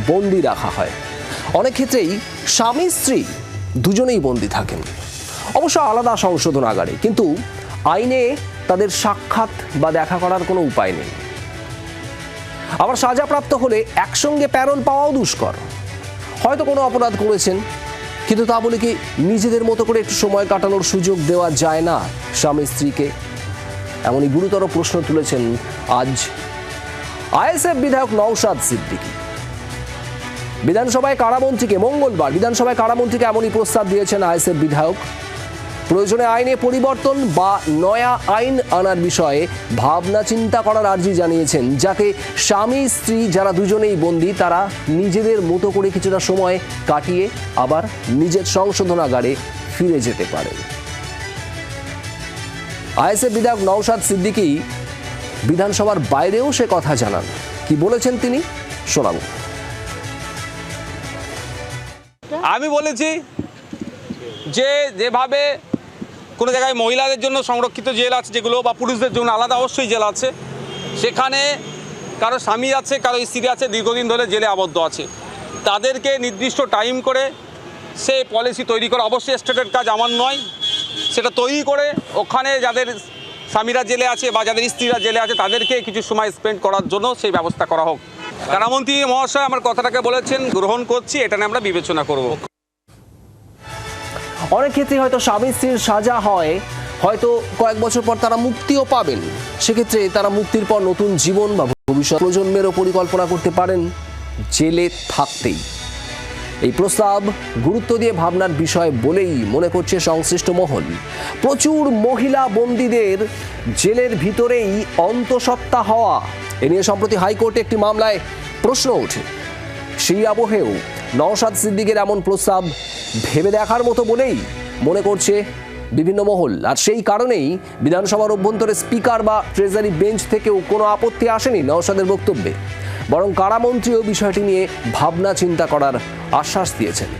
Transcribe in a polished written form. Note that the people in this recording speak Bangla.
বন্দি রাখা হয়। অনেক ক্ষেত্রেই স্বামী স্ত্রী দুজনেই বন্দি থাকেন, অবশ্য আলাদা সংশোধনাগারে, কিন্তু আইনে তাদের সাক্ষাৎ বা দেখা করার কোনো উপায় নেই। আবার সাজাপ্রাপ্ত হলে একসঙ্গে প্যারোল পাওয়াও দুষ্কর। হয়তো কোনো অপরাধ করেছেন, কিন্তু তা বলে কি নিজেদের মতো করে একটু সময় কাটানোর সুযোগ দেওয়া যায় না স্বামী স্ত্রীকে? এমনই গুরুতর প্রশ্ন তুলেছেন আজ আইএসএফ বিধায়ক নওশাদ সিদ্দিকী। বিধানসভায় কারামন্ত্রীকে মঙ্গলবার বিধানসভায় কারামন্ত্রীকে এমনই প্রস্তাব দিয়েছেন আইএসএফ বিধায়ক। প্রয়োজনে আইনে পরিবর্তন বা নয়া আইন আনার বিষয়ে ভাবনা চিন্তা করার আর্জি জানিয়েছেন, যাতে স্বামী স্ত্রী যারা দুজনেই বন্দী তারা নিজেদের মতো করে কিছুটা সময় কাটিয়ে আবার নিজের সংশোধনাগারে ফিরে যেতে পারে। আইএসএফ বিধায়ক নওশাদ সিদ্দিকী বিধানসভার বাইরেও সে কথা জানান। কি বলেছেন তিনি, শোনাবো। আমি বলেছি যে যেভাবে কোনো জায়গায় মহিলাদের জন্য সংরক্ষিত জেল আছে যেগুলো, বা পুরুষদের জন্য আলাদা অবশ্যই জেল আছে, সেখানে কারো স্বামী আছে, কারো স্ত্রী আছে, দীর্ঘদিন ধরে জেলে আবদ্ধ আছে, তাদেরকে নির্দিষ্ট টাইম করে সে পলিসি তৈরি করা অবশ্যই স্টেটের কাজ, আমার নয়, সেটা তৈরি করে ওখানে যাদের স্বামীরা জেলে আছে বা যাদের স্ত্রীরা জেলে আছে তাদেরকে কিছু সময় স্পেন্ড করার জন্য সেই ব্যবস্থা করা হোক। কারামন্ত্রী মহাশয় আমার কথাটাকে বলেছেন, গ্রহণ করছি, এটা নিয়ে আমরা বিবেচনা করব। অনেক ক্ষেত্রে হয়তো স্বামী স্ত্রীর সাজা হয়, হয়তো কয়েক বছর পর তারা মুক্তিও পাবেন। সেক্ষেত্রে তারা মুক্তির পর নতুন জীবন বা ভবিষ্যৎ প্রজন্মেরও পরিকল্পনা করতে পারেন জেলে থাকতেই। এই প্রস্তাব গুরুত্ব দিয়ে ভাবনার বিষয় বলেই মনে করছে সংশ্লিষ্ট মহল। প্রচুর মহিলা বন্দীদের জেলের ভিতরেই অন্তঃসত্ত্বা হওয়া, এ নিয়ে সম্প্রতি হাইকোর্টে একটি মামলায় প্রশ্ন ওঠে। সেই আবহেও নওশাদ সিদ্দিকের এমন প্রস্তাব ভেবে দেখার মতো বলেই মনে করছে বিভিন্ন মহল। আর সেই কারণেই বিধানসভার অভ্যন্তরে স্পিকার বা ট্রেজারি বেঞ্চ থেকেও কোনো আপত্তি আসেনি নওশাদের বক্তব্যে, বরং কারামন্ত্রীও বিষয়টি নিয়ে ভাবনা চিন্তা করার আশ্বাস দিয়েছেন।